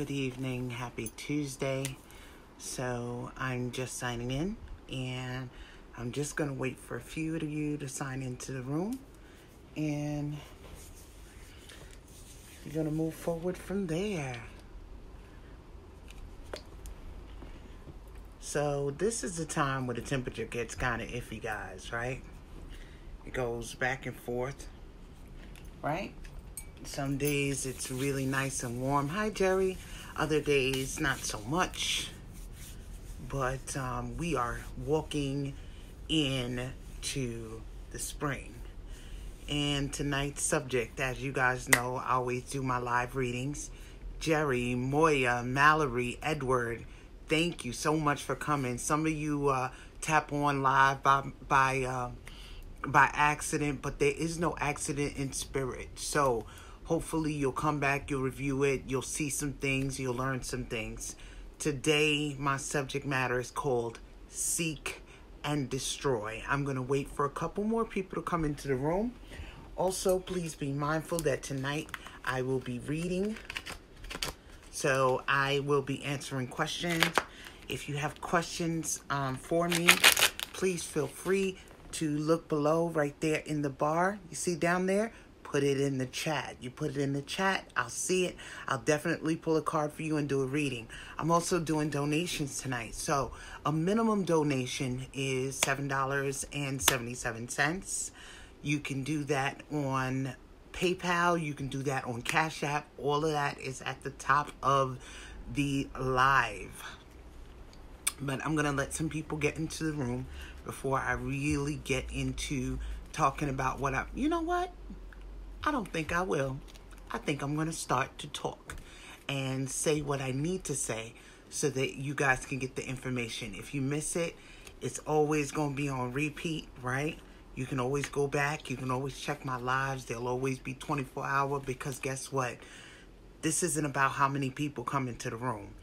good evening, happy Tuesday. So I'm just signing in, and I'm just going to wait for a few of you to sign into the room, and we're going to move forward from there. So this is the time where the temperature gets kind of iffy, guys, right? It goes back and forth, right? Some days it's really nice and warm. Hi, Jerry. Other days, not so much. But we are walking into the spring. And tonight's subject, as you guys know, I always do my live readings. Jerry, Moya, Mallory, Edward, thank you so much for coming. Some of you tap on live by accident, but there is no accident in spirit. So hopefully you'll come back, you'll review it, you'll see some things, you'll learn some things. Today, my subject matter is called Seek and Destroy. I'm going to wait for a couple more people to come into the room. Also, please be mindful that tonight I will be reading. So I will be answering questions. If you have questions for me, please feel free to look below right there in the bar. You see down there? Put it in the chat. You put it in the chat, I'll see it. I'll definitely pull a card for you and do a reading. I'm also doing donations tonight. So a minimum donation is $7.77. You can do that on PayPal. You can do that on Cash App. All of that is at the top of the live. But I'm going to let some people get into the room before I really get into talking about what you know what? I don't think I will. I think I'm going to start to talk and say what I need to say so that you guys can get the information. If you miss it, it's always going to be on repeat, right? You can always go back. You can always check my lives. They'll always be 24-hour because guess what? This isn't about how many people come into the room.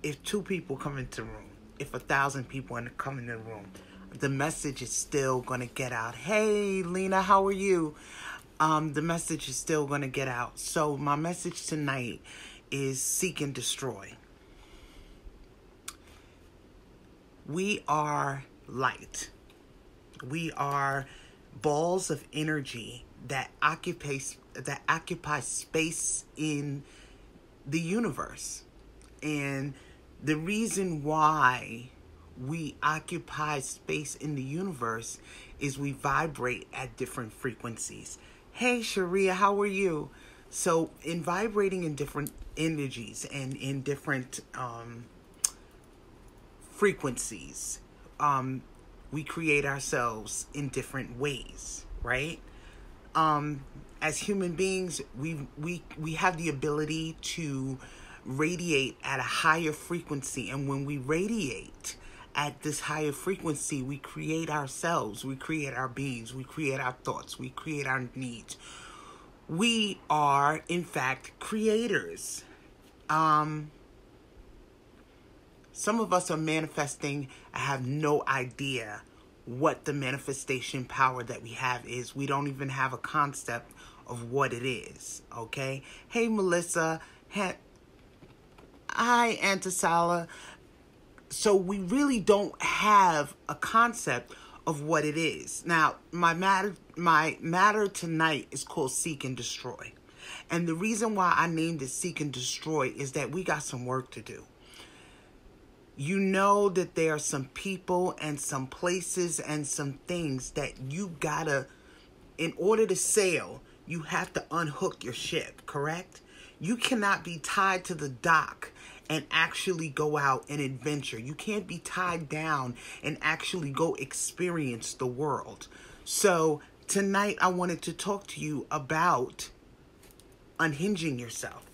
If 2 people come into the room, if 1,000 people come in the room, the message is still going to get out. Hey, Lena, how are you? The message is still going to get out. So my message tonight is seek and destroy. We are light. We are balls of energy that occupy space in the universe. And the reason why we occupy space in the universe is we vibrate at different frequencies. Hey, Sharia, how are you? So in vibrating in different energies and in different frequencies, we create ourselves in different ways, right? As human beings, we have the ability to radiate at a higher frequency. And when we radiate at this higher frequency, we create ourselves, we create our beings, we create our thoughts, we create our needs. We are, in fact, creators. Some of us are manifesting. I have no idea what the manifestation power that we have is. We don't even have a concept of what it is, okay? Hey, Melissa. Hi, Antasala. So we really don't have a concept of what it is. Now, my matter tonight is called Seek and Destroy. And the reason why I named it Seek and Destroy is that we got some work to do. You know that there are some people and some places and some things that you gotta, in order to sail, you have to unhook your ship, correct? You cannot be tied to the dock and actually go out and adventure. You can't be tied down and actually go experience the world. So tonight I wanted to talk to you about unhinging yourself.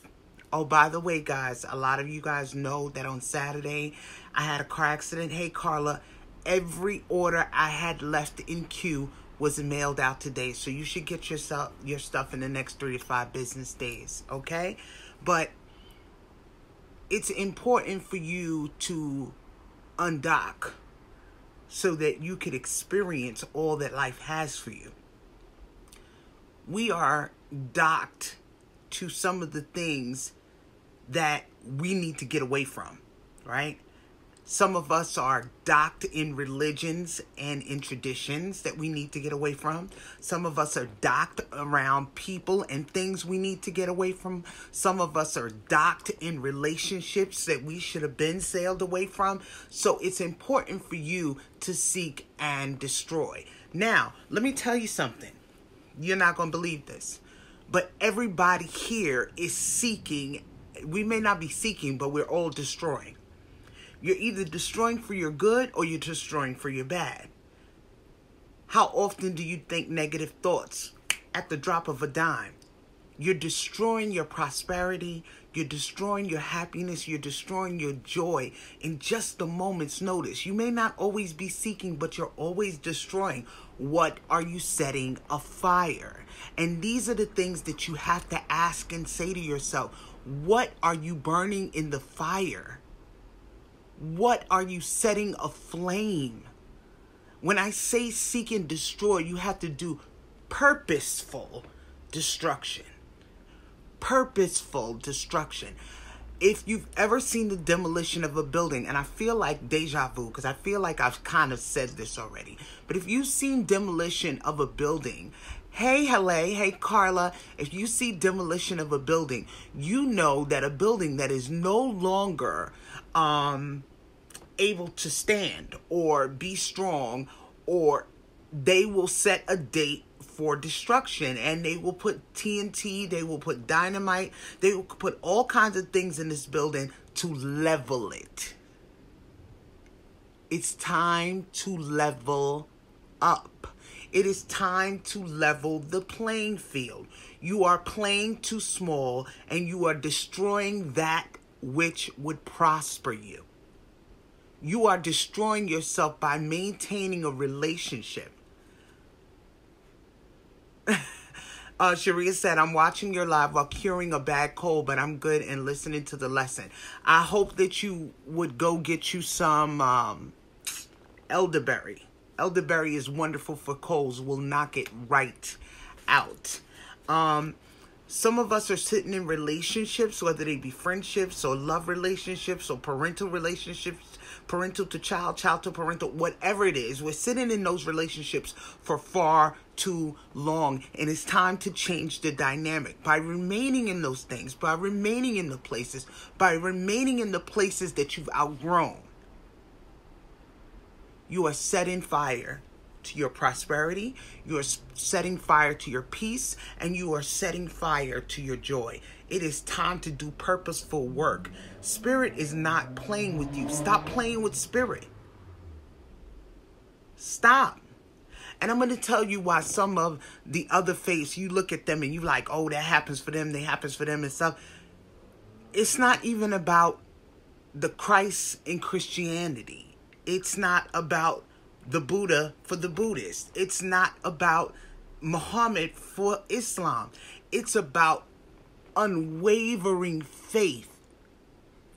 Oh, by the way, guys, a lot of you guys know that on Saturday I had a car accident. Hey, Carla, every order I had left in queue was mailed out today. So you should get your stuff in the next 3 to 5 business days, okay? But it's important for you to undock so that you could experience all that life has for you. We are docked to some of the things that we need to get away from, right? Some of us are docked in religions and in traditions that we need to get away from. Some of us are docked around people and things we need to get away from. Some of us are docked in relationships that we should have been sailed away from. So it's important for you to seek and destroy. Now, let me tell you something. You're not going to believe this, but everybody here is seeking. We may not be seeking, but we're all destroying. You're either destroying for your good or you're destroying for your bad. How often do you think negative thoughts? At the drop of a dime. You're destroying your prosperity. You're destroying your happiness. You're destroying your joy in just a moment's notice. You may not always be seeking, but you're always destroying. What are you setting afire? And these are the things that you have to ask and say to yourself. What are you burning in the fire? What are you setting aflame? When I say seek and destroy, you have to do purposeful destruction. Purposeful destruction. If you've ever seen the demolition of a building, and I feel like deja vu, because I feel like I've kind of said this already, but if you've seen demolition of a building, hey Carla, if you see demolition of a building, you know that a building that is no longer able to stand or be strong, or they will set a date for destruction, and they will put TNT, they will put dynamite, they will put all kinds of things in this building to level it. It's time to level up. It is time to level the playing field. You are playing too small, and you are destroying that which would prosper you. You are destroying yourself by maintaining a relationship. Sharia said, I'm watching your live while curing a bad cold, but I'm good and listening to the lesson. I hope that you would go get you some elderberry. Elderberry is wonderful for colds. Will knock it right out. Some of us are sitting in relationships, whether they be friendships or love relationships or parental relationships, parental to child, child to parental, whatever it is. We're sitting in those relationships for far too long, and it's time to change the dynamic by remaining in those things, by remaining in the places, by remaining in the places that you've outgrown. You are setting fire to your prosperity, you are setting fire to your peace, and you are setting fire to your joy. It is time to do purposeful work. Spirit is not playing with you. Stop playing with spirit. Stop. And I'm going to tell you why some of the other faiths, you look at them and you like, oh, that happens for them, that happens for them and stuff. It's not even about the Christ in Christianity. It's not about the Buddha for the Buddhists. It's not about Muhammad for Islam. It's about unwavering faith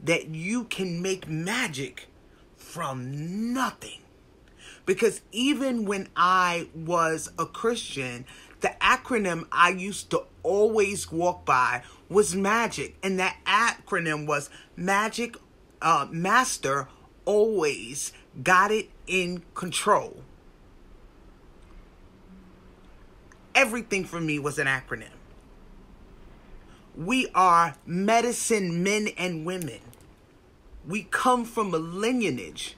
that you can make magic from nothing. Because even when I was a Christian, the acronym I used to always walk by was MAGIC. And that acronym was Magic Master Always Got It in Control. Everything for me was an acronym. We are medicine men and women. We come from a lineage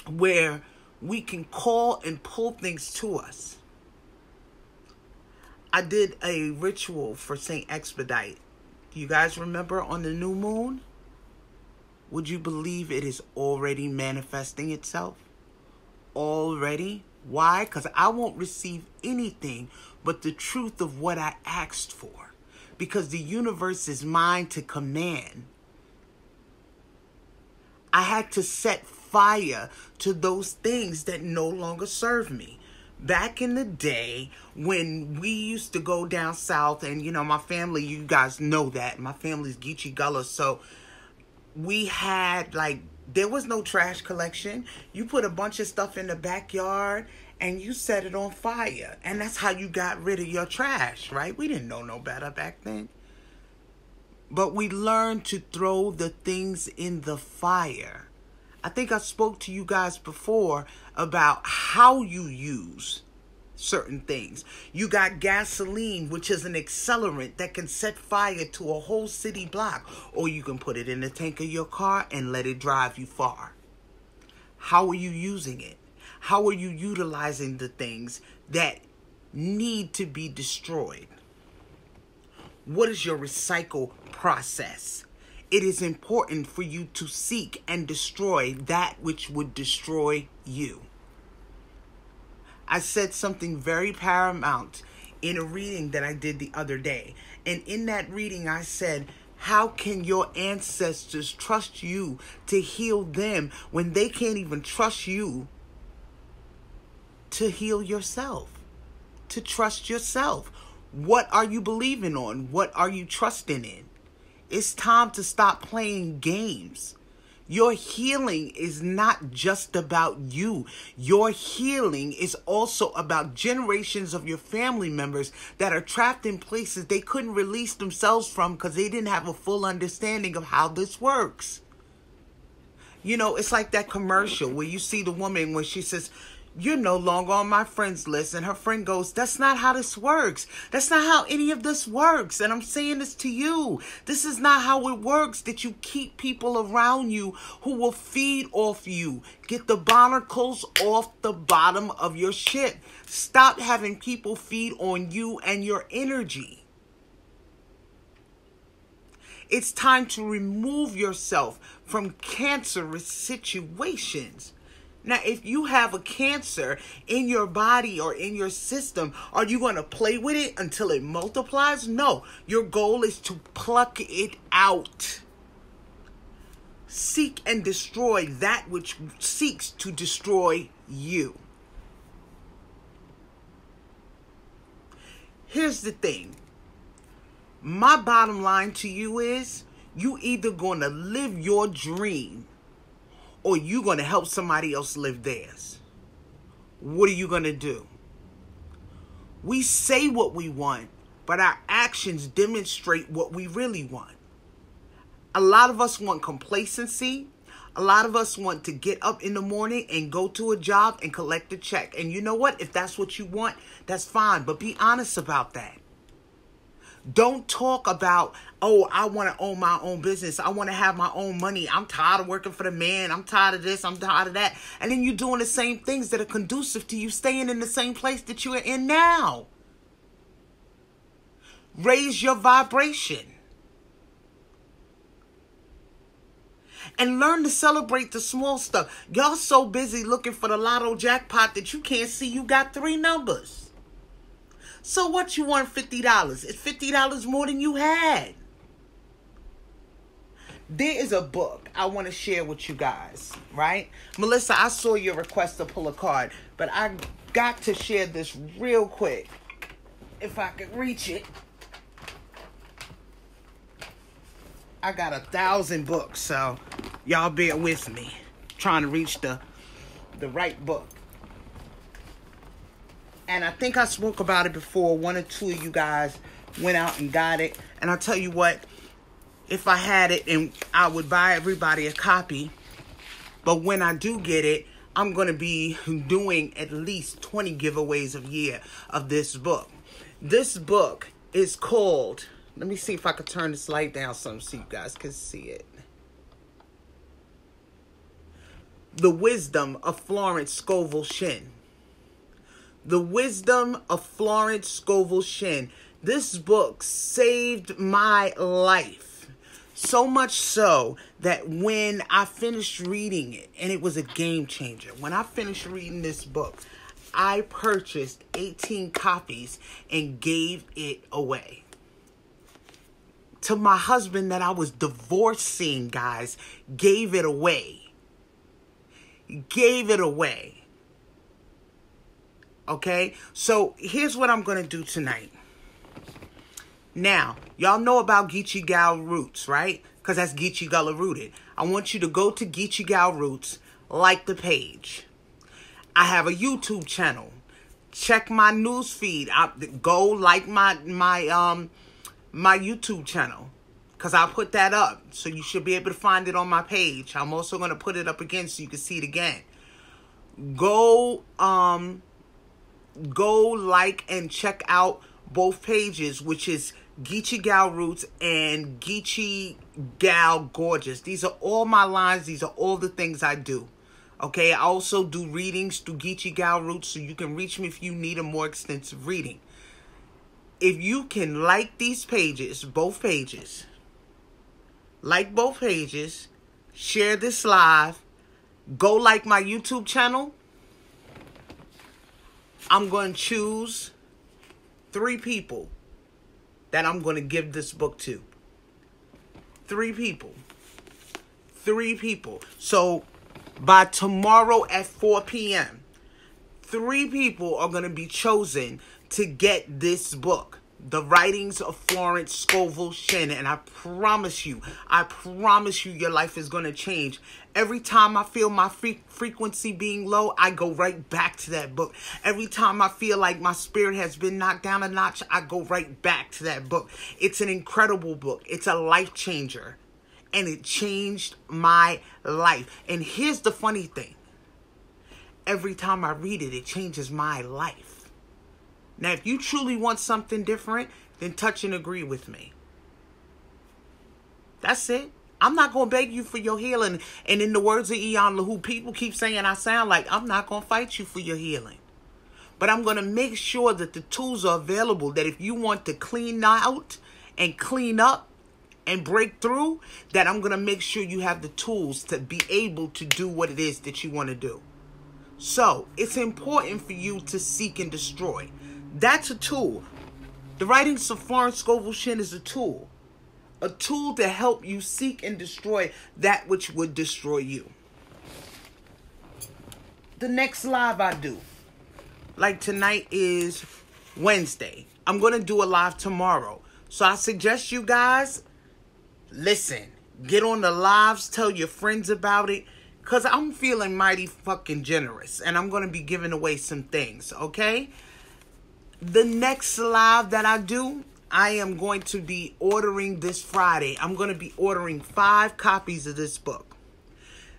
where we can call and pull things to us. I did a ritual for Saint Expedite. Do you guys remember on the new moon? Would you believe it is already manifesting itself? Already? Why? Because I won't receive anything but the truth of what I asked for. Because the universe is mine to command. I had to set fire to those things that no longer serve me. Back in the day when we used to go down south, and you know, my family, you guys know that. My family's Geechee Gullah, so we had there was no trash collection. You put a bunch of stuff in the backyard and you set it on fire. And that's how you got rid of your trash, right? We didn't know no better back then. but we learn to throw the things in the fire. I think I spoke to you guys before about how you use certain things. You got gasoline, which is an accelerant that can set fire to a whole city block, or you can put it in the tank of your car and let it drive you far. How are you using it? How are you utilizing the things that need to be destroyed? What is your recycle process? It is important for you to seek and destroy that which would destroy you. I said something very paramount in a reading that I did the other day. And in that reading, I said, how can your ancestors trust you to heal them when they can't even trust you to heal yourself, to trust yourself? What are you believing on? What are you trusting in? It's time to stop playing games. Your healing is not just about you. Your healing is also about generations of your family members that are trapped in places they couldn't release themselves from because they didn't have a full understanding of how this works. You know, it's like that commercial where you see the woman when she says, you're no longer on my friends list. And her friend goes, that's not how this works. That's not how any of this works. And I'm saying this to you. This is not how it works, that you keep people around you who will feed off you. Get the barnacles off the bottom of your ship. Stop having people feed on you and your energy. It's time to remove yourself from cancerous situations. Now, if you have a cancer in your body or in your system, are you going to play with it until it multiplies? No. Your goal is to pluck it out. Seek and destroy that which seeks to destroy you. Here's the thing. My bottom line to you is, you either going to live your dream or you going to help somebody else live theirs. What are you going to do? We say what we want, but our actions demonstrate what we really want. A lot of us want complacency. A lot of us want to get up in the morning and go to a job and collect a check. And you know what? If that's what you want, that's fine. But be honest about that. Don't talk about, oh, I want to own my own business. I want to have my own money. I'm tired of working for the man. I'm tired of this. I'm tired of that. And then you're doing the same things that are conducive to you staying in the same place that you are in now. Raise your vibration. And learn to celebrate the small stuff. Y'all so busy looking for the lotto jackpot that you can't see you got 3 numbers. So what, you want $50? It's $50 more than you had. There is a book I want to share with you guys, right? Melissa, I saw your request to pull a card, but I got to share this real quick. If I could reach it. I got 1,000 books, so y'all bear with me. Trying to reach the right book. And I think I spoke about it before. 1 or 2 of you guys went out and got it. And I'll tell you what, if I had it, and I would buy everybody a copy. But when I do get it, I'm going to be doing at least 20 giveaways a year of this book. This book is called, let me see if I can turn this light down some so you guys can see it. The Wisdom of Florence Scovel Shinn. The Wisdom of Florence Scovel Shinn. This book saved my life. So much so that when I finished reading it, and it was a game changer. When I finished reading this book, I purchased 18 copies and gave it away. To my husband that I was divorcing, guys, gave it away. Gave it away. Okay, so here's what I'm going to do tonight. Now, y'all know about Geechee Gal Roots, right? Because that's Geechee Gullah Rooted. I want you to go to Geechee Gal Roots, like the page. I have a YouTube channel. Check my news feed. Go like my YouTube channel. because I'll put that up. So you should be able to find it on my page. I'm also going to put it up again so you can see it again. Go like and check out both pages, which is Geechee Gal Roots and Geechee Gal Gorgeous. These are all my lines. These are all the things I do. Okay, I also do readings through Geechee Gal Roots, so you can reach me if you need a more extensive reading. If you can like these pages, both pages, like both pages, share this live, go like my YouTube channel, I'm going to choose 3 people that I'm going to give this book to. 3 people. 3 people. So by tomorrow at 4 p.m., 3 people are going to be chosen to get this book, The Writings of Florence Scovel Shinn. And I promise you, your life is going to change. Every time I feel my frequency being low, I go right back to that book. Every time I feel like my spirit has been knocked down a notch, I go right back to that book. It's an incredible book. It's a life changer. And it changed my life. And here's the funny thing. Every time I read it, it changes my life. Now, if you truly want something different, then touch and agree with me. That's it. I'm not going to beg you for your healing. And in the words of Ian LaHoo, people keep saying I sound like I'm not going to fight you for your healing. But I'm going to make sure that the tools are available, that if you want to clean out and clean up and break through, that I'm going to make sure you have the tools to be able to do what it is that you want to do. So it's important for you to seek and destroy. That's a tool. The Writings of Florence Scovel Shinn is a tool. A tool to help you seek and destroy that which would destroy you. The next live I do, like tonight is Wednesday. I'm going to do a live tomorrow. So I suggest you guys, listen, get on the lives, tell your friends about it. Because I'm feeling mighty fucking generous. And I'm going to be giving away some things, okay? The next live that I do, I am going to be ordering this Friday. I'm going to be ordering 5 copies of this book.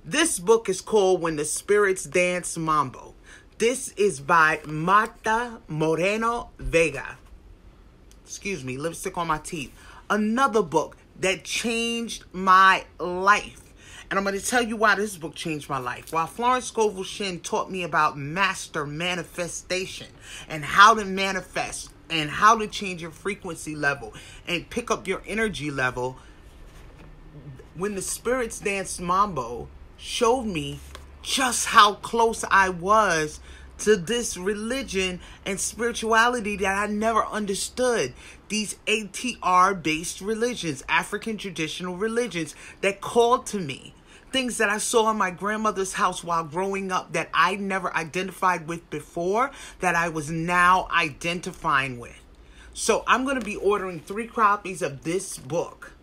This book is called When the Spirits Dance Mambo. This is by Marta Moreno Vega. Excuse me, lipstick on my teeth. Another book that changed my life. And I'm going to tell you why this book changed my life. While Florence Scovel Shinn taught me about master manifestation and how to manifest and how to change your frequency level and pick up your energy level, When the Spirits Dance Mambo showed me just how close I was to this religion and spirituality that I never understood. These ATR-based religions, African traditional religions that called to me. Things that I saw in my grandmother's house while growing up that I never identified with before, that I was now identifying with. So I'm going to be ordering 3 copies of this book,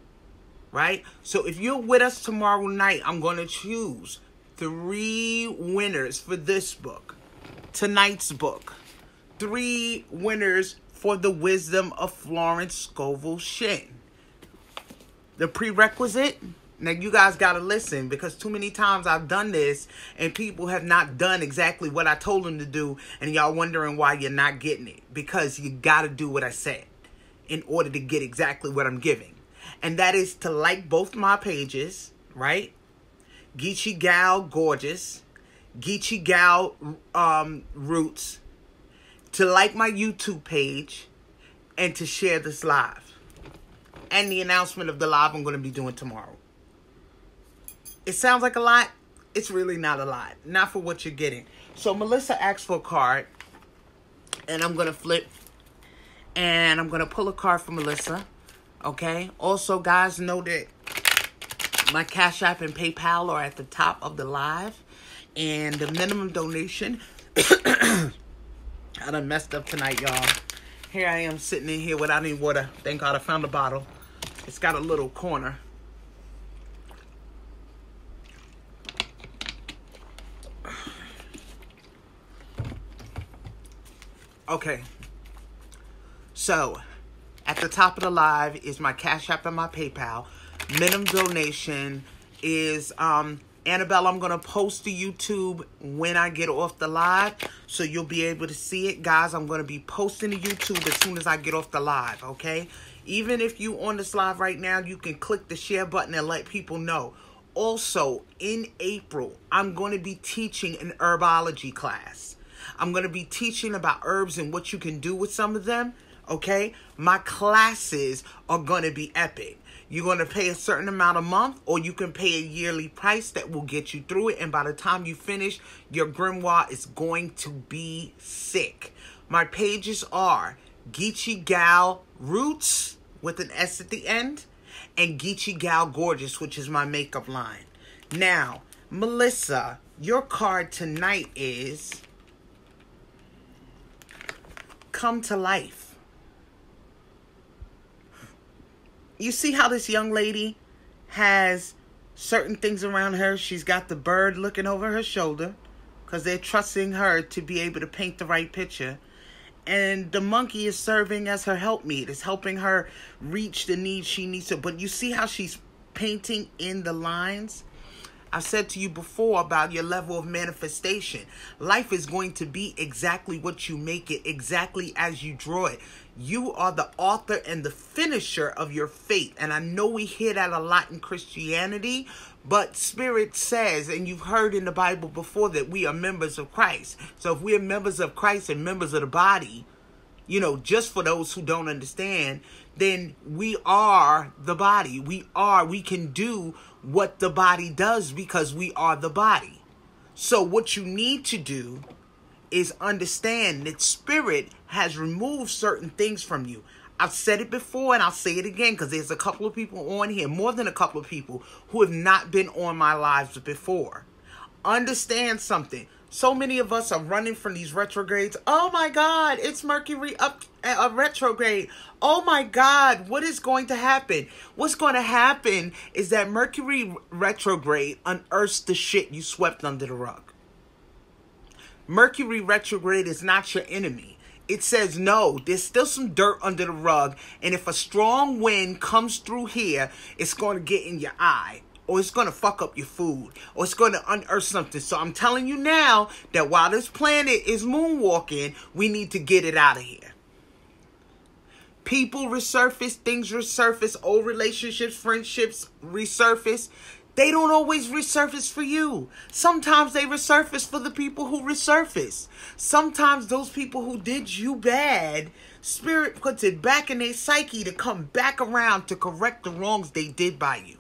right? So if you're with us tomorrow night, I'm going to choose 3 winners for this book. Tonight's book. 3 winners for The Wisdom of Florence Scovel Shinn. The prerequisite, now you guys got to listen, because too many times I've done this and people have not done exactly what I told them to do, and y'all wondering why you're not getting it. Because you got to do what I said in order to get exactly what I'm giving. And that is to like both my pages, right? Geechee Gal Gorgeous, Geechee Gal Roots, to like my YouTube page, and to share this live. And the announcement of the live I'm going to be doing tomorrow. It sounds like a lot. It's really not a lot. Not for what you're getting. So Melissa asked for a card. And I'm going to flip. And I'm going to pull a card for Melissa. Okay? Also, guys, know that my Cash App and PayPal are at the top of the live. And the minimum donation. I done messed up tonight, y'all. Here I am sitting in here without any water. Thank God I found a bottle. It's got a little corner. Okay. So, at the top of the live is my Cash App and my PayPal. Minimum donation is Annabelle. I'm gonna post to YouTube when I get off the live, so you'll be able to see it, guys. I'm gonna be posting to YouTube as soon as I get off the live. Okay. Even if you on this live right now, you can click the share button and let people know. Also, in April, I'm going to be teaching an herbology class. I'm going to be teaching about herbs and what you can do with some of them, okay? My classes are going to be epic. You're going to pay a certain amount a month, or you can pay a yearly price that will get you through it. And by the time you finish, your grimoire is going to be sick. My pages are Geechee Gal Roots with an S at the end, and Geechee Gal Gorgeous, which is my makeup line. Now, Melissa, your card tonight is Come to Life. You see how this young lady has certain things around her? She's got the bird looking over her shoulder because they're trusting her to be able to paint the right picture. And the monkey is serving as her helpmeet. It's helping her reach the needs she needs to. But you see how she's painting in the lines? I've said to you before about your level of manifestation. Life is going to be exactly what you make it, exactly as you draw it. You are the author and the finisher of your fate. And I know we hear that a lot in Christianity, but Spirit says, and you've heard in the Bible before, that we are members of Christ. So if we are members of Christ and members of the body, you know, just for those who don't understand, then we are the body. We can do what the body does because we are the body. So what you need to do is understand that Spirit has removed certain things from you. I've said it before and I'll say it again because there's a couple of people on here, more than a couple of people, who have not been on my lives before. Understand something. So many of us are running from these retrogrades. Oh my God, it's Mercury up a retrograde. Oh my God, what is going to happen? What's going to happen is that Mercury retrograde unearths the shit you swept under the rug. Mercury retrograde is not your enemy. It says, no, there's still some dirt under the rug. And if a strong wind comes through here, it's going to get in your eye. Or it's going to fuck up your food. Or it's going to unearth something. So I'm telling you now that while this planet is moonwalking, we need to get it out of here. People resurface, things resurface, old relationships, friendships resurface. They don't always resurface for you. Sometimes they resurface for the people who resurface. Sometimes those people who did you bad, Spirit puts it back in their psyche to come back around to correct the wrongs they did by you.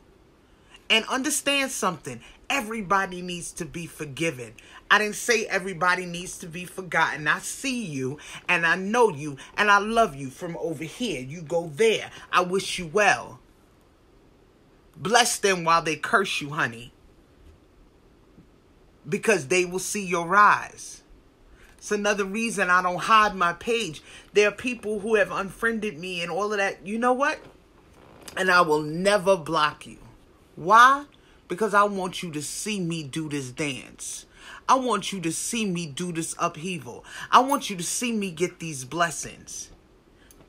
And understand something. Everybody needs to be forgiven. I didn't say everybody needs to be forgotten. I see you and I know you and I love you from over here. You go there. I wish you well. Bless them while they curse you, honey. Because they will see your rise. It's another reason I don't hide my page. There are people who have unfriended me and all of that. You know what? And I will never block you. Why? Because I want you to see me do this dance. I want you to see me do this upheaval. I want you to see me get these blessings.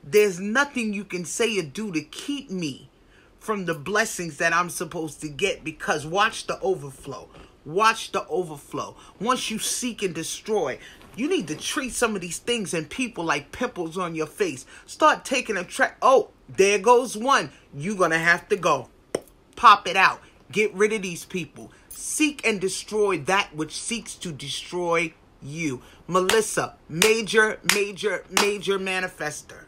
There's nothing you can say or do to keep me from the blessings that I'm supposed to get, because watch the overflow. Watch the overflow. Once you seek and destroy, you need to treat some of these things and people like pimples on your face. Start taking a track. Oh, there goes one. You're going to have to go. Pop it out. Get rid of these people. Seek and destroy that which seeks to destroy you. Melissa, major manifester.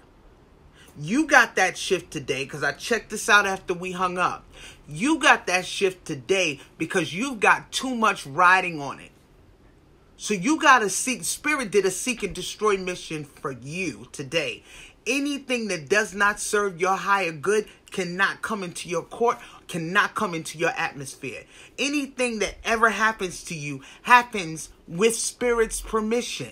You got that shift today because I checked this out after we hung up. You got that shift today because you've got too much riding on it. So you got to seek. Spirit did a seek and destroy mission for you today. Anything that does not serve your higher good cannot come into your court, cannot come into your atmosphere. Anything that ever happens to you happens with Spirit's permission.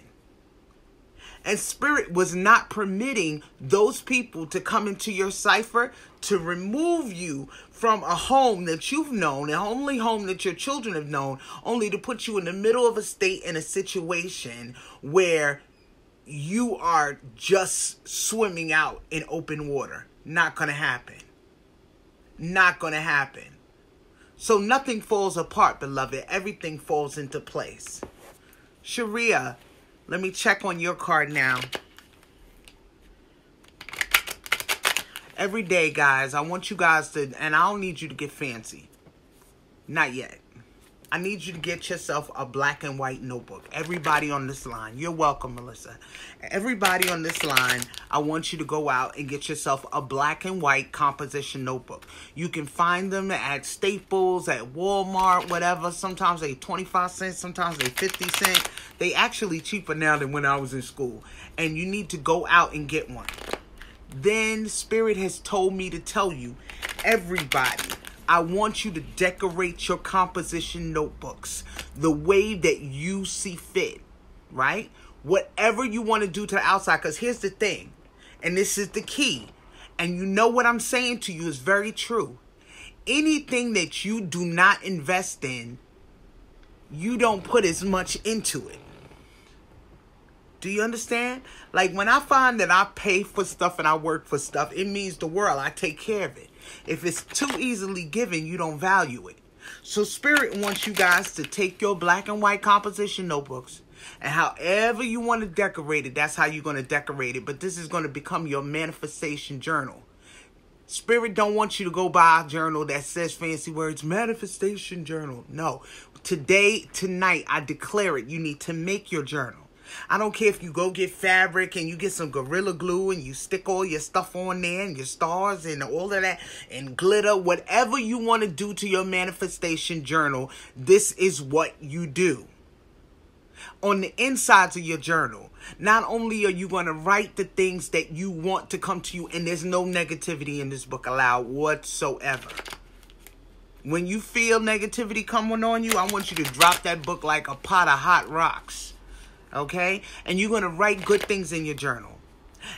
And Spirit was not permitting those people to come into your cipher to remove you from a home that you've known, the only home that your children have known, only to put you in the middle of a state in a situation where you are just swimming out in open water. Not going to happen. Not going to happen. So nothing falls apart, beloved. Everything falls into place. Sharia, let me check on your card now. Every day, guys, I want you guys to, and I don't need you to get fancy. Not yet. I need you to get yourself a black and white notebook. Everybody on this line. You're welcome, Melissa. Everybody on this line, I want you to go out and get yourself a black and white composition notebook. You can find them at Staples, at Walmart, whatever. Sometimes they 25 cents, sometimes they 50 cents. They actually cheaper now than when I was in school. And you need to go out and get one. Then Spirit has told me to tell you, everybody, I want you to decorate your composition notebooks the way that you see fit, right? Whatever you want to do to the outside, because here's the thing, and this is the key, and you know what I'm saying to you is very true. Anything that you do not invest in, you don't put as much into it. Do you understand? Like when I find that I pay for stuff and I work for stuff, it means the world. I take care of it. If it's too easily given, you don't value it. So Spirit wants you guys to take your black and white composition notebooks, and however you want to decorate it, that's how you're going to decorate it. But this is going to become your manifestation journal. Spirit don't want you to go buy a journal that says fancy words, manifestation journal. No. Today, tonight, I declare it. You need to make your journal. I don't care if you go get fabric and you get some Gorilla Glue and you stick all your stuff on there and your stars and all of that and glitter. Whatever you want to do to your manifestation journal, this is what you do. On the insides of your journal, not only are you going to write the things that you want to come to you, and there's no negativity in this book allowed whatsoever. When you feel negativity coming on you, I want you to drop that book like a pot of hot rocks. Okay? And you're going to write good things in your journal.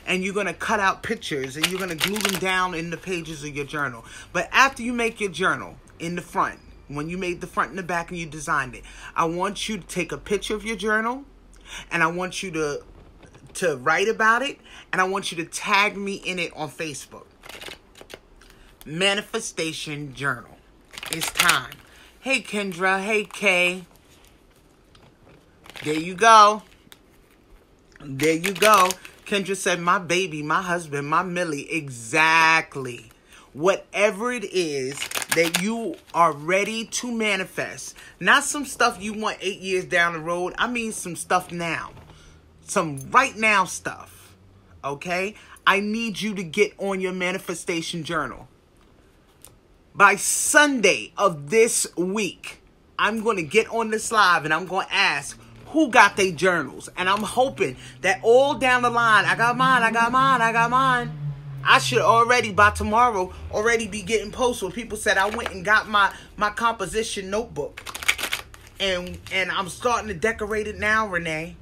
And you're going to cut out pictures and you're going to glue them down in the pages of your journal. But after you make your journal in the front, when you made the front and the back and you designed it, I want you to take a picture of your journal and I want you to write about it, and I want you to tag me in it on Facebook. Manifestation Journal. It's time. Hey, Kendra. Hey, Kay. There you go. There you go. Kendra said, my baby, my husband, my Millie. Exactly. Whatever it is that you are ready to manifest. Not some stuff you want 8 years down the road. I mean some stuff now. Some right now stuff. Okay? I need you to get on your manifestation journal. By Sunday of this week, I'm going to get on this live and I'm going to ask, who got their journals? And I'm hoping that all down the line, I got mine, I got mine, I got mine. I should already, by tomorrow, already be getting posts where people said I went and got my composition notebook. And I'm starting to decorate it now, Renee.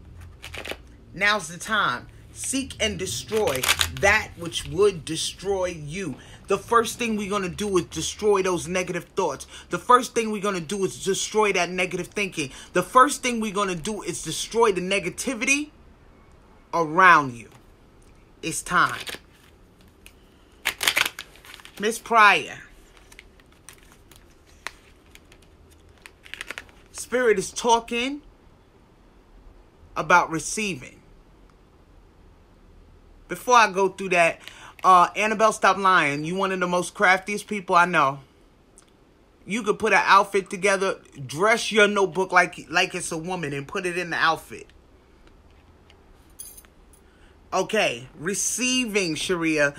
Now's the time. Seek and destroy that which would destroy you. The first thing we're going to do is destroy those negative thoughts. The first thing we're going to do is destroy that negative thinking. The first thing we're going to do is destroy the negativity around you. It's time. Miss Pryor. Spirit is talking about receiving. Before I go through that, Annabelle, stop lying. You one of the most craftiest people I know. You could put an outfit together, dress your notebook like it's a woman and put it in the outfit. Okay, receiving, Sharia.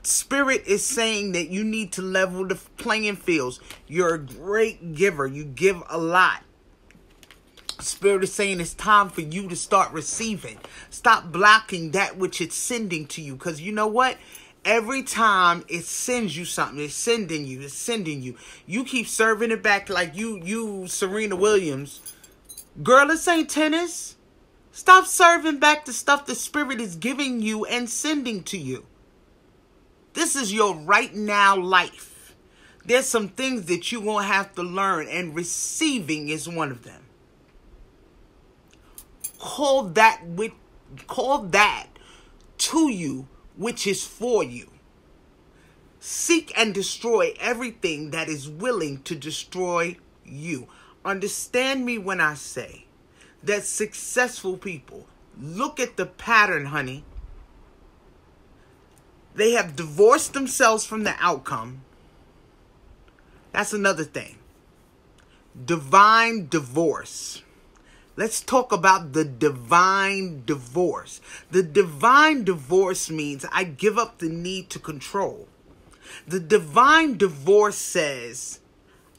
Spirit is saying that you need to level the playing fields. You're a great giver. You give a lot. Spirit is saying it's time for you to start receiving. Stop blocking that which it's sending to you. Because you know what? Every time it sends you something, it's sending you, it's sending you. You keep serving it back like you Serena Williams. Girl, this ain't tennis. Stop serving back the stuff the Spirit is giving you and sending to you. This is your right now life. There's some things that you're going to have to learn, and receiving is one of them. Call that Call that to you, which is for you. Seek and destroy everything that is willing to destroy you. Understand me when I say that successful people, look at the pattern, honey. They have divorced themselves from the outcome. That's another thing. Divine divorce. Let's talk about the divine divorce. The divine divorce means I give up the need to control. The divine divorce says,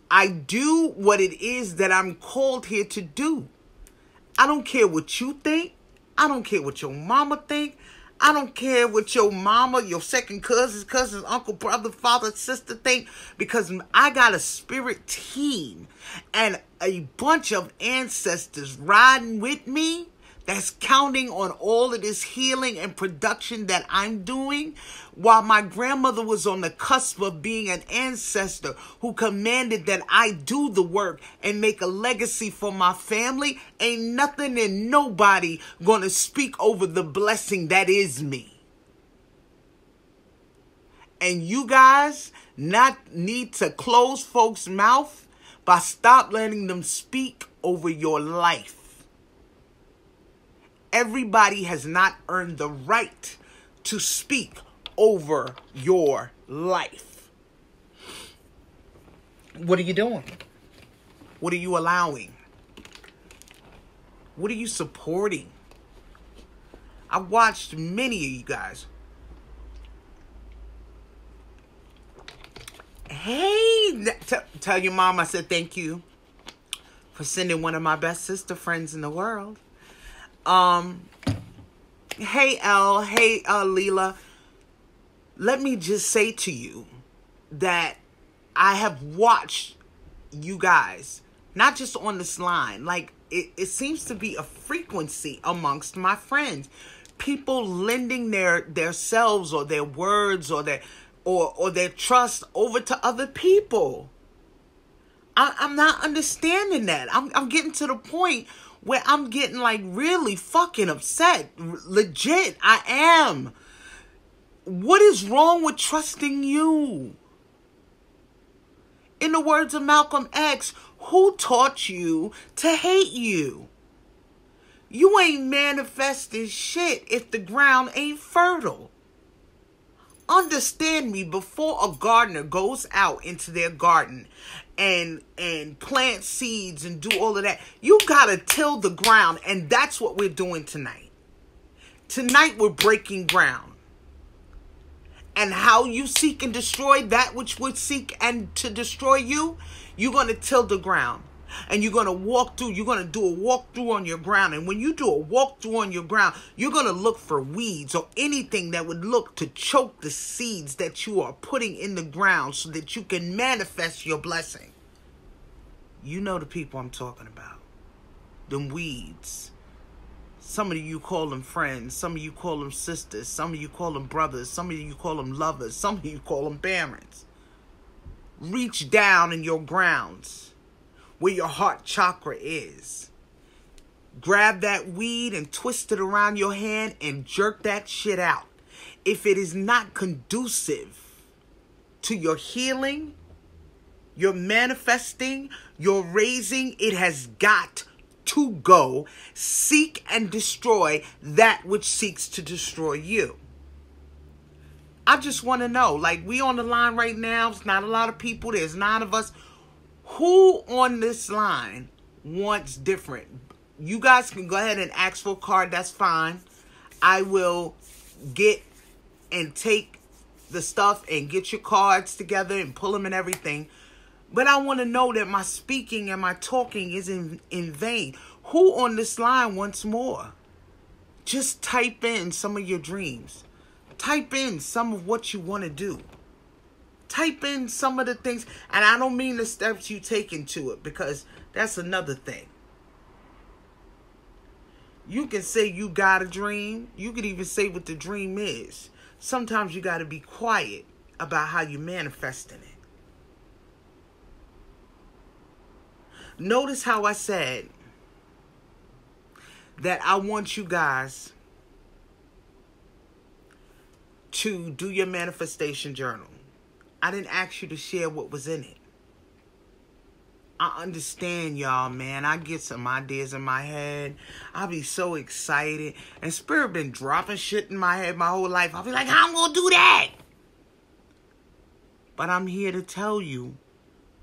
I do what it is that I'm called here to do. I don't care what you think. I don't care what your mama think. I don't care what your mama, your second cousins, uncle, brother, father, sister think, because I got a spirit team and a bunch of ancestors riding with me that's counting on all of this healing and production that I'm doing, while my grandmother was on the cusp of being an ancestor who commanded that I do the work and make a legacy for my family. Ain't nothing and nobody gonna speak over the blessing that is me. And you guys not need to close folks' mouth by stop letting them speak over your life. Everybody has not earned the right to speak over your life. What are you doing? What are you allowing? What are you supporting? I've watched many of you guys. Hey, tell your mom I said thank you for sending one of my best sister friends in the world. Hey, Elle. Hey, Leela. Let me just say to you that I have watched you guys, not just on this line, like it seems to be a frequency amongst my friends. People lending their selves or their words or their trust over to other people. I'm not understanding that. I'm getting to the point where I'm getting like really fucking upset. Legit, I am. What is wrong with trusting you? In the words of Malcolm X, who taught you to hate you? You ain't manifesting shit if the ground ain't fertile. Understand me, before a gardener goes out into their garden and plant seeds and do all of that, you gotta till the ground, and that's what we're doing tonight. Tonight we're breaking ground. And how you seek and destroy that which would seek and to destroy you, you're gonna till the ground. And you're going to walk through, you're going to do a walkthrough on your ground. And when you do a walkthrough on your ground, you're going to look for weeds or anything that would look to choke the seeds that you are putting in the ground so that you can manifest your blessing. You know the people I'm talking about. Them weeds. Some of you call them friends. Some of you call them sisters. Some of you call them brothers. Some of you call them lovers. Some of you call them parents. Reach down in your grounds where your heart chakra is. Grab that weed and twist it around your hand and jerk that shit out. If it is not conducive to your healing, your manifesting, your raising, it has got to go. Seek and destroy that which seeks to destroy you. I just want to know, like, we on the line right now, it's not a lot of people, there's 9 of us. Who on this line wants different? You guys can go ahead and ask for a card. That's fine. I will get and take the stuff and get your cards together and pull them and everything. But I want to know that my speaking and my talking isn't in vain. Who on this line wants more? Just type in some of your dreams. Type in some of what you want to do. Type in some of the things, and I don't mean the steps you take into it, because that's another thing. You can say you got a dream. You could even say what the dream is. Sometimes you got to be quiet about how you're manifesting it. Notice how I said that I want you guys to do your manifestation journal. I didn't ask you to share what was in it. I understand, y'all, man. I get some ideas in my head. I'll be so excited. And Spirit been dropping shit in my head my whole life. I'll be like, how I'm going to do that? But I'm here to tell you,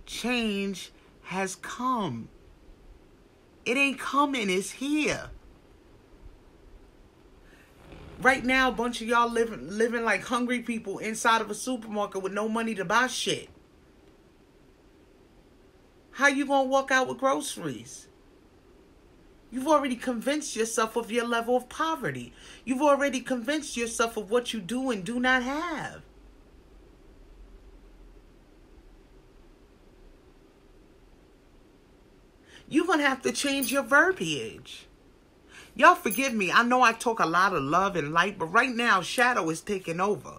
change has come. It ain't coming, it's here. Right now, a bunch of y'all living like hungry people inside of a supermarket with no money to buy shit. How you gonna walk out with groceries? You've already convinced yourself of your level of poverty. You've already convinced yourself of what you do and do not have. You're gonna have to change your verbiage. Y'all forgive me. I know I talk a lot of love and light, but right now, shadow is taking over.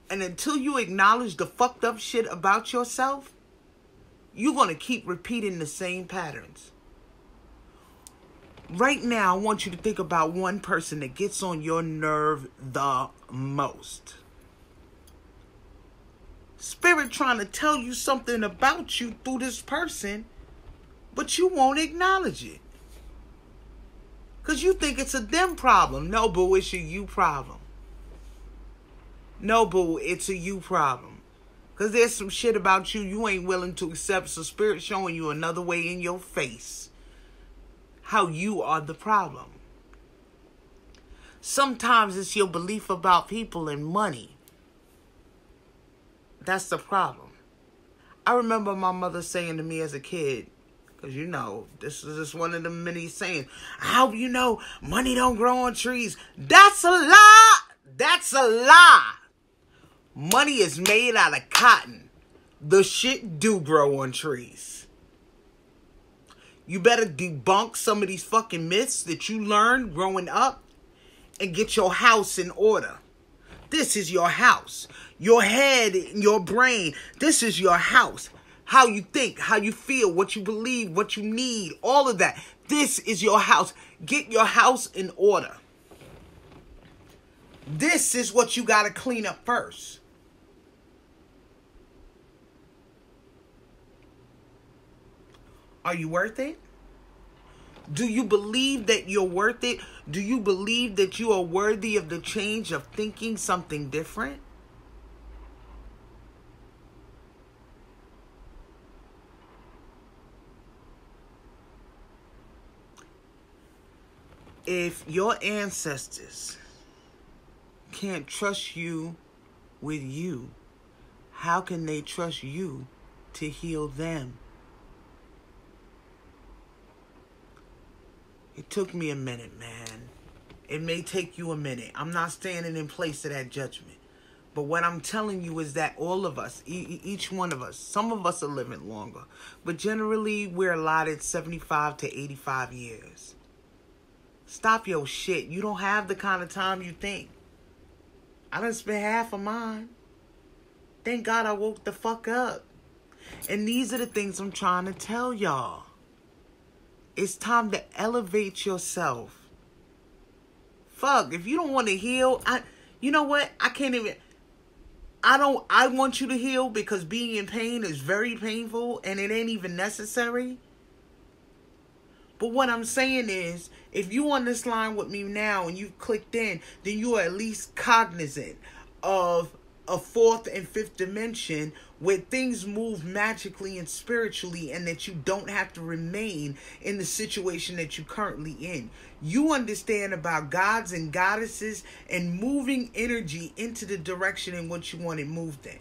And until you acknowledge the fucked up shit about yourself, you're going to keep repeating the same patterns. Right now, I want you to think about one person that gets on your nerve the most. Spirit trying to tell you something about you through this person, but you won't acknowledge it. Because you think it's a them problem. No, boo, it's a you problem. No, boo, it's a you problem. Because there's some shit about you ain't willing to accept. So Spirit showing you another way in your face how you are the problem. Sometimes it's your belief about people and money. That's the problem. I remember my mother saying to me as a kid, because you know, this is just one of the many sayings, how you know money don't grow on trees? That's a lie. That's a lie. Money is made out of cotton. The shit do grow on trees. You better debunk some of these fucking myths that you learned growing up and get your house in order. This is your house. Your head, your brain, this is your house. How you think, how you feel, what you believe, what you need, all of that. This is your house. Get your house in order. This is what you got to clean up first. Are you worth it? Do you believe that you're worth it? Do you believe that you are worthy of the change of thinking something different? If your ancestors can't trust you with you, how can they trust you to heal them? It took me a minute, man. It may take you a minute. I'm not standing in place of that judgment. But what I'm telling you is that all of us, each one of us, some of us are living longer, but generally we're allotted 75 to 85 years. Stop your shit. You don't have the kind of time you think. I done spent half of mine. Thank God I woke the fuck up. And these are the things I'm trying to tell y'all. It's time to elevate yourself. Fuck, if you don't want to heal, you know what? I want you to heal because being in pain is very painful and it ain't even necessary. But what I'm saying is, if you on this line with me now and you've clicked in, then you are at least cognizant of a fourth and fifth dimension where things move magically and spiritually and that you don't have to remain in the situation that you're currently in. You understand about gods and goddesses and moving energy into the direction in which you want it moved in.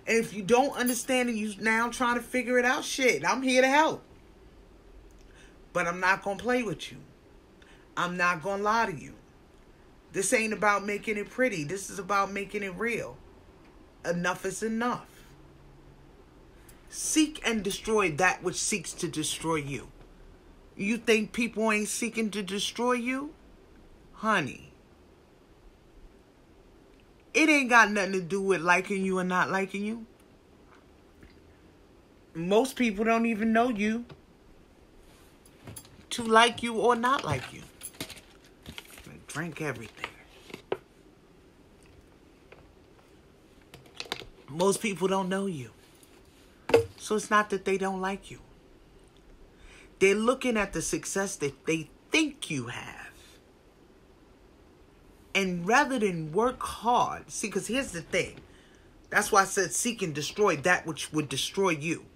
And if you don't understand and you now trying to figure it out, shit, I'm here to help. But I'm not going to play with you. I'm not going to lie to you. This ain't about making it pretty. This is about making it real. Enough is enough. Seek and destroy that which seeks to destroy you. You think people ain't seeking to destroy you? Honey, it ain't got nothing to do with liking you or not liking you. Most people don't even know you to like you or not like you. Drink everything. Most people don't know you. So it's not that they don't like you. They're looking at the success that they think you have. And rather than work hard, see, because here's the thing. That's why I said seek and destroy that which would destroy you.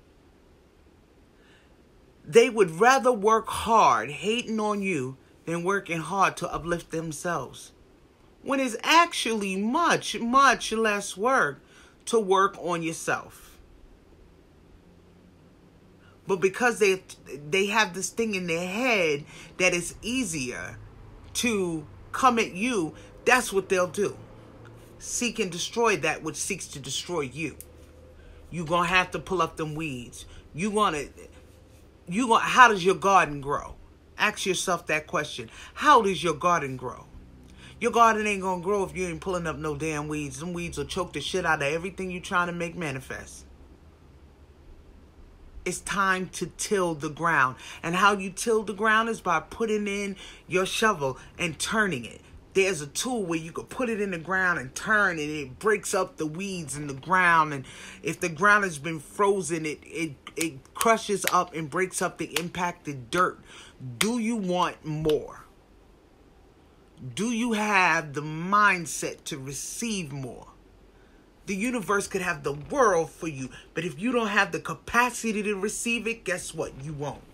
They would rather work hard hating on you than working hard to uplift themselves. When it's actually much, much less work to work on yourself. But because they have this thing in their head that it's easier to come at you, that's what they'll do. Seek and destroy that which seeks to destroy you. You're going to have to pull up them weeds. How does your garden grow? Ask yourself that question. How does your garden grow? Your garden ain't going to grow if you ain't pulling up no damn weeds. Them weeds will choke the shit out of everything you're trying to make manifest. It's time to till the ground. And how you till the ground is by putting in your shovel and turning it. There's a tool where you can put it in the ground and turn, and it breaks up the weeds in the ground. And if the ground has been frozen, it crushes up and breaks up the impacted dirt. Do you want more? Do you have the mindset to receive more? The universe could have the world for you, but if you don't have the capacity to receive it, guess what? You won't.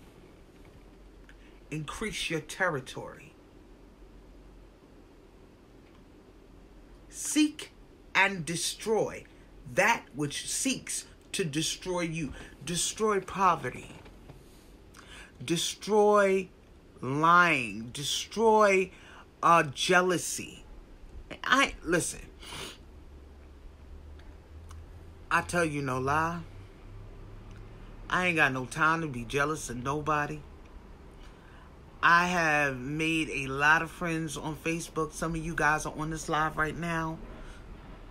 Increase your territory. Seek and destroy that which seeks to destroy you. Destroy poverty. Destroy lying. Destroy jealousy. Listen. I tell you no lie. I ain't got no time to be jealous of nobody. I have made a lot of friends on Facebook. Some of you guys are on this live right now.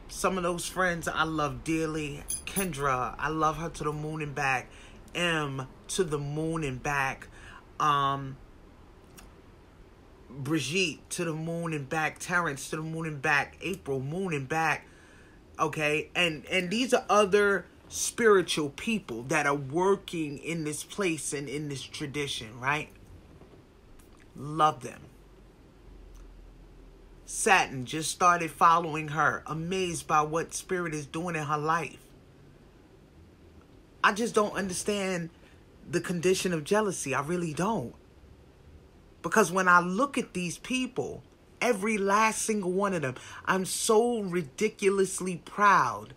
Some of those friends I love dearly. Kendra, I love her to the moon and back. M, to the moon and back. Brigitte, to the moon and back. Terrence, to the moon and back. April, moon and back. Okay, and these are other spiritual people that are working in this place and in this tradition, right? Love them. Satin just started following her, amazed by what Spirit is doing in her life. I just don't understand the condition of jealousy. I really don't. Because when I look at these people, every last single one of them, I'm so ridiculously proud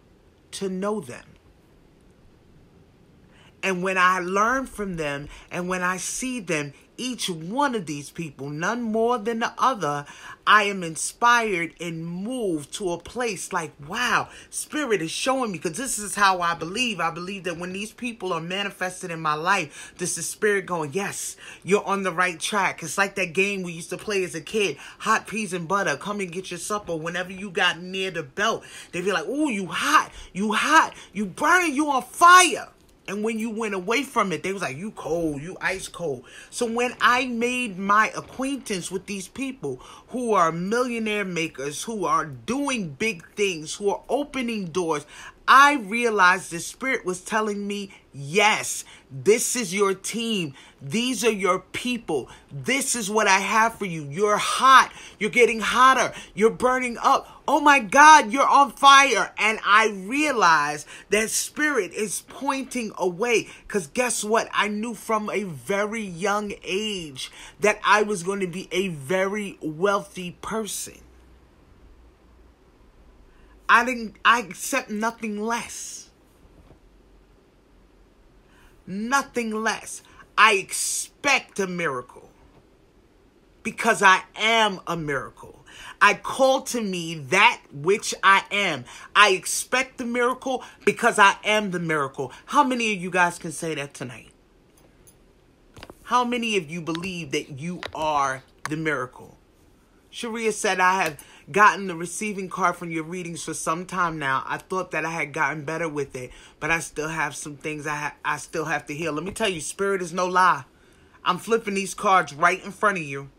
to know them. And when I learn from them and when I see them, each one of these people, none more than the other, I am inspired and moved to a place like, wow, Spirit is showing me, because this is how I believe. I believe that when these people are manifested in my life, this is Spirit going, yes, you're on the right track. It's like that game we used to play as a kid, hot peas and butter, come and get your supper. Whenever you got near the belt, they'd be like, ooh, you hot, you burning, you on fire. And when you went away from it, they was like, you cold, you ice cold. So when I made my acquaintance with these people who are millionaire makers, who are doing big things, who are opening doors, I realized the Spirit was telling me, yes, this is your team. These are your people. This is what I have for you. You're hot. You're getting hotter. You're burning up. Oh my God, you're on fire. And I realized that Spirit is pointing away. Because guess what? I knew from a very young age that I was going to be a very wealthy person. I accept nothing less. Nothing less. I expect a miracle because I am a miracle. I call to me that which I am. I expect the miracle because I am the miracle. How many of you guys can say that tonight? How many of you believe that you are the miracle? Sharia said, I have gotten the receiving card from your readings for some time now. I thought that I had gotten better with it, but I still have some things I still have to heal. Let me tell you, Spirit is no lie. I'm flipping these cards right in front of you.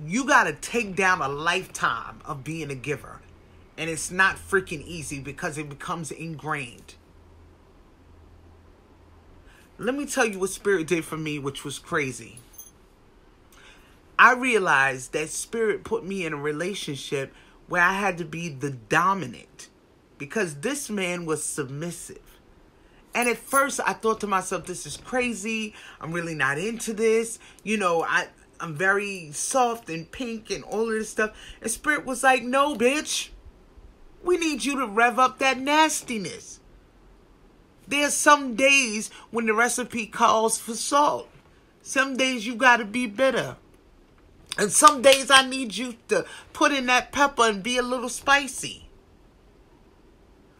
You got to take down a lifetime of being a giver. And it's not freaking easy because it becomes ingrained. Let me tell you what Spirit did for me, which was crazy. I realized that Spirit put me in a relationship where I had to be the dominant because this man was submissive. And at first I thought to myself, this is crazy. I'm really not into this. You know, I'm very soft and pink and all of this stuff. And Spirit was like, no, bitch. We need you to rev up that nastiness. There's some days when the recipe calls for salt. Some days you got to be bitter. And some days I need you to put in that pepper and be a little spicy.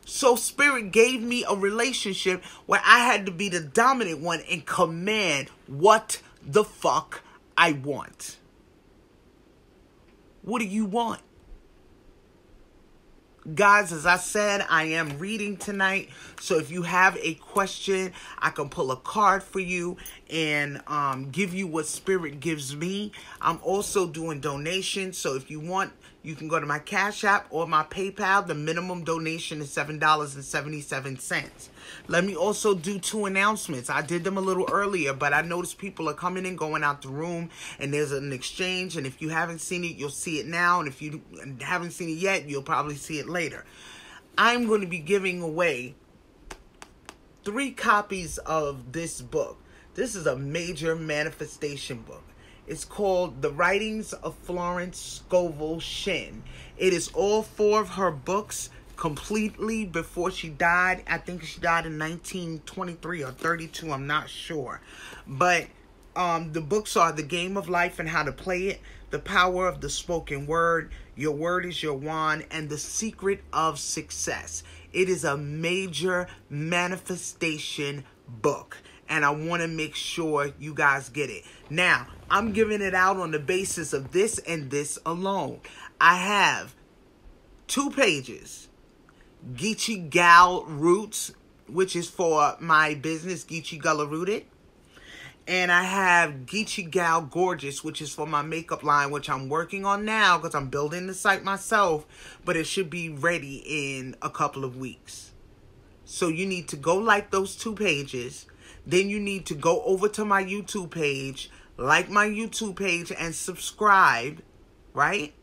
So Spirit gave me a relationship where I had to be the dominant one and command what the fuck I want. What do you want? Guys, as I said, I am reading tonight. So if you have a question, I can pull a card for you and give you what Spirit gives me. I'm also doing donations. So if you want, you can go to my Cash App or my PayPal. The minimum donation is $7.77. Let me also do 2 announcements. I did them a little earlier, but I noticed people are coming and going out the room, and there's an exchange. And if you haven't seen it, you'll see it now. And if you haven't seen it yet, you'll probably see it later. I'm going to be giving away 3 copies of this book. This is a major manifestation book. It's called The Writings of Florence Scovel Shinn. It is all 4 of her books completely before she died. I think she died in 1923 or 32. I'm not sure. But the books are The Game of Life and How to Play It, The Power of the Spoken Word, Your Word is Your Wand, and The Secret of Success. It is a major manifestation book, and I want to make sure you guys get it. Now, I'm giving it out on the basis of this and this alone. I have 2 pages. Geechee Gal Roots, which is for my business, Geechee Gullah Rooted. And I have Geechee Gal Gorgeous, which is for my makeup line, which I'm working on now because I'm building the site myself. But it should be ready in a couple of weeks. So you need to go like those 2 pages. Then you need to go over to my YouTube page, like my YouTube page, and subscribe, right?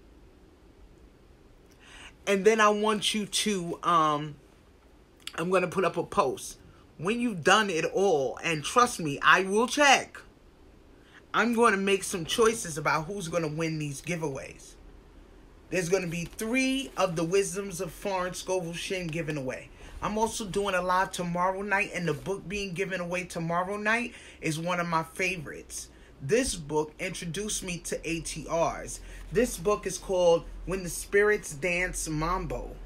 And then I want you to, I'm going to put up a post. When you've done it all, and trust me, I will check, I'm going to make some choices about who's going to win these giveaways. There's going to be 3 of the Wisdoms of Florence Scovel Shinn given away. I'm also doing a live tomorrow night, and the book being given away tomorrow night is one of my favorites. This book introduced me to ATRs. This book is called When the Spirits Dance Mambo.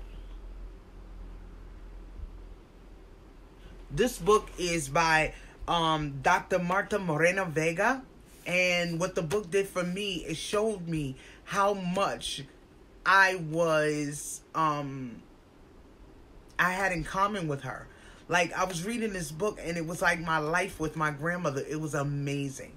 This book is by Dr. Marta Moreno Vega. And what the book did for me, it showed me how much I was, I had in common with her. Like, I was reading this book, and it was like my life with my grandmother. It was amazing.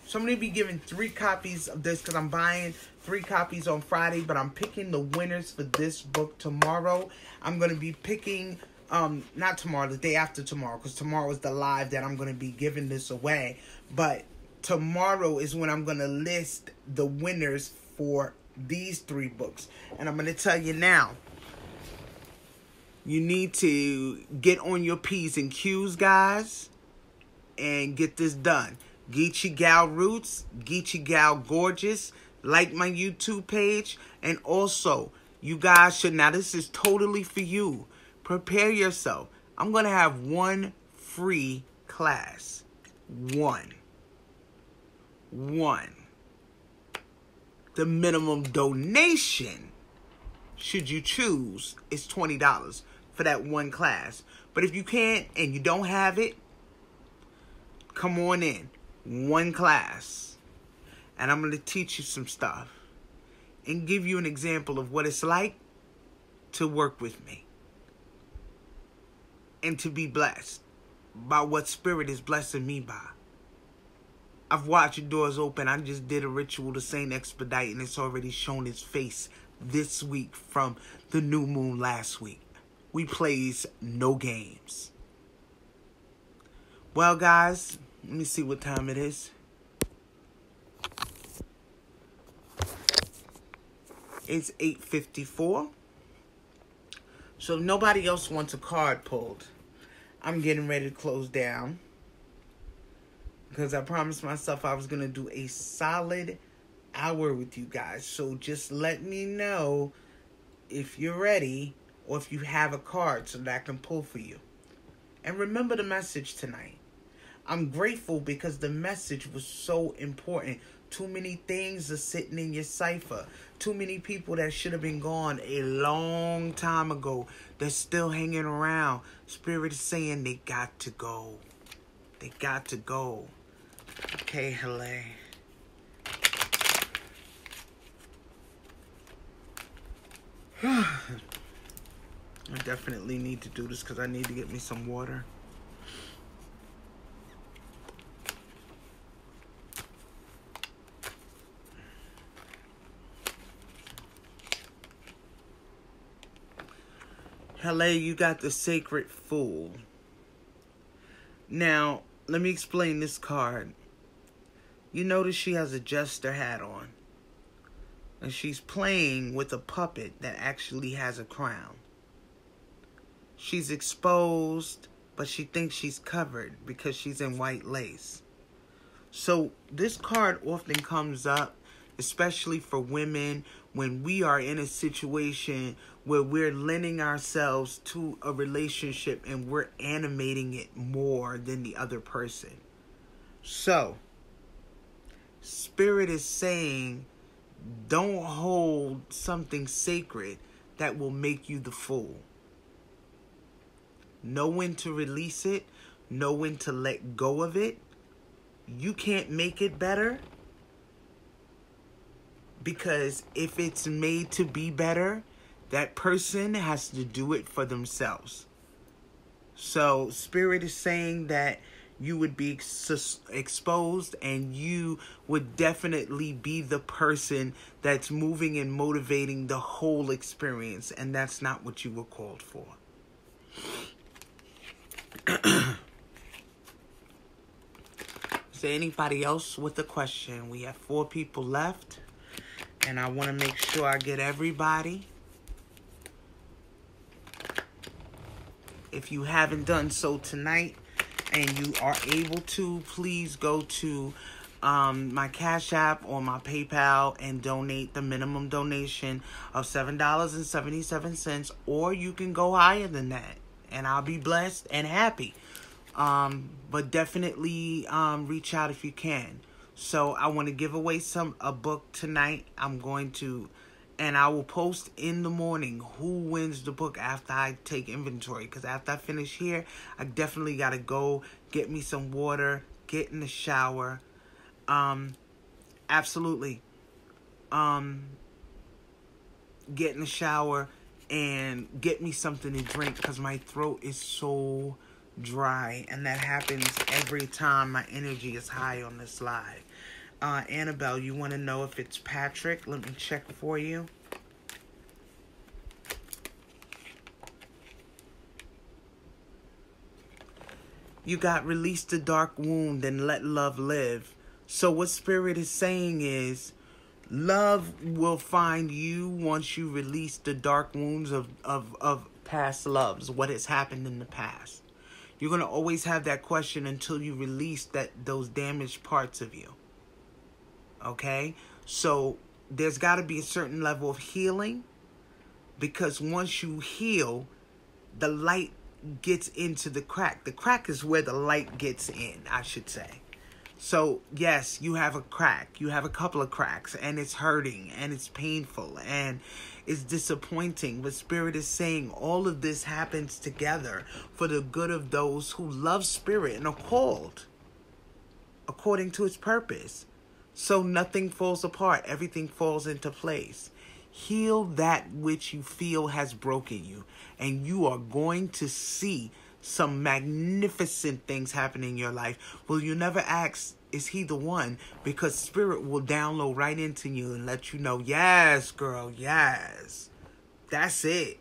So I'm going to be giving 3 copies of this because I'm buying 3 copies on Friday. But I'm picking the winners for this book tomorrow. I'm going to be picking, not tomorrow, the day after tomorrow. Because tomorrow is the live that I'm going to be giving this away. But tomorrow is when I'm going to list the winners for these 3 books. And I'm going to tell you now. You need to get on your P's and Q's, guys. And get this done. Geechee Gal Roots, Geechee Gal Gorgeous, like my YouTube page, and also, you guys should, now this is totally for you, prepare yourself. I'm going to have 1 free class. 1. The minimum donation, should you choose, is $20 for that 1 class. But if you can't and you don't have it, come on in. 1 class, and I'm going to teach you some stuff and give you an example of what it's like to work with me and to be blessed by what Spirit is blessing me by. I've watched doors open. I just did a ritual to Saint Expedite, and it's already shown its face this week from the new moon last week. We plays no games. Well, guys, let me see what time it is. It's 8:54. So if nobody else wants a card pulled, I'm getting ready to close down. Because I promised myself I was going to do a solid hour with you guys. So just let me know if you're ready or if you have a card so that I can pull for you. And remember the message tonight. I'm grateful because the message was so important. Too many things are sitting in your cipher. Too many people that should have been gone a long time ago. They're still hanging around. Spirit is saying they got to go. They got to go. Okay, hello. I definitely need to do this because I need to get me some water. Hello, you got the Sacred Fool. Now, let me explain this card. You notice she has a jester hat on. And she's playing with a puppet that actually has a crown. She's exposed, but she thinks she's covered because she's in white lace. So this card often comes up, especially for women, when we are in a situation where we're lending ourselves to a relationship and we're animating it more than the other person. So, Spirit is saying, don't hold something sacred that will make you the fool. Know when to release it. Know when to let go of it. You can't make it better. Because if it's made to be better, that person has to do it for themselves. So Spirit is saying that you would be exposed and you would definitely be the person that's moving and motivating the whole experience. And that's not what you were called for. Is there anybody else with a question? We have 4 people left. And I want to make sure I get everybody. If you haven't done so tonight and you are able to, please go to my Cash App or my PayPal and donate the minimum donation of $7.77. Or you can go higher than that. And I'll be blessed and happy. But definitely reach out if you can. So I want to give away a book tonight. I'm going to, and I will post in the morning who wins the book after I take inventory. Because after I finish here, I definitely got to go get me some water, get in the shower. Absolutely. Get in the shower and get me something to drink because my throat is so dry. And that happens every time my energy is high on this live. Annabelle, you want to know if it's Patrick? Let me check for you. You got release the dark wound and let love live. So what Spirit is saying is, love will find you once you release the dark wounds of past loves, what has happened in the past. You're going to always have that question until you release those damaged parts of you. Okay? So there's got to be a certain level of healing, because once you heal, the light gets into the crack. The crack is where the light gets in, I should say. So, yes, you have a crack. You have a couple of cracks, and it's hurting, and it's painful, and it's disappointing. But Spirit is saying all of this happens together for the good of those who love Spirit and are called according to its purpose. So nothing falls apart. Everything falls into place. Heal that which you feel has broken you, and you are going to see some magnificent things happen in your life, will you never ask, is he the one? Because Spirit will download right into you and let you know, yes, girl, yes. That's it.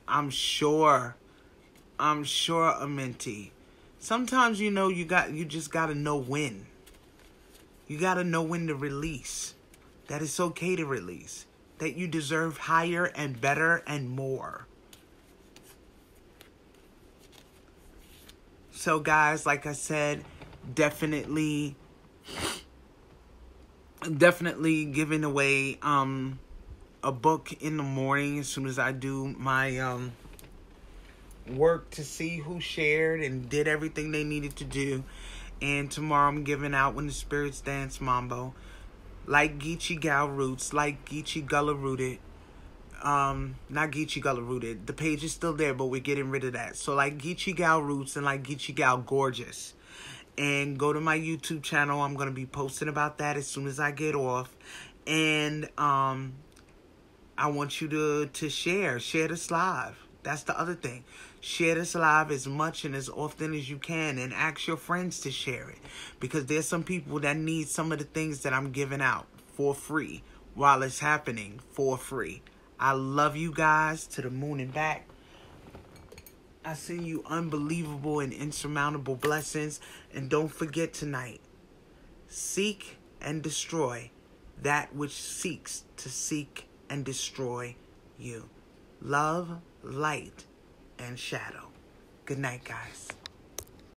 I'm sure, Amenti. Sometimes, you know, you just gotta know when. You gotta know when to release. That it's okay to release. That you deserve higher and better and more. So guys, like I said, definitely giving away a book in the morning as soon as I do my work to see who shared and did everything they needed to do. And tomorrow I'm giving out When the Spirits Dance Mambo. Like Geechee Gal Roots, like Geechee Gullah Rooted. Not Geechee Gullah Rooted. The page is still there, but we're getting rid of that. So like Geechee Gal Roots and like Geechee Gal Gorgeous. And go to my YouTube channel. I'm going to be posting about that as soon as I get off. And I want you to share this live. That's the other thing. Share this live as much and as often as you can, and ask your friends to share it, because there's some people that need some of the things that I'm giving out for free while it's happening for free. I love you guys to the moon and back. I send you unbelievable and insurmountable blessings. And don't forget tonight, seek and destroy that which seeks to seek and destroy you. Love, light, and shadow. Good night, guys.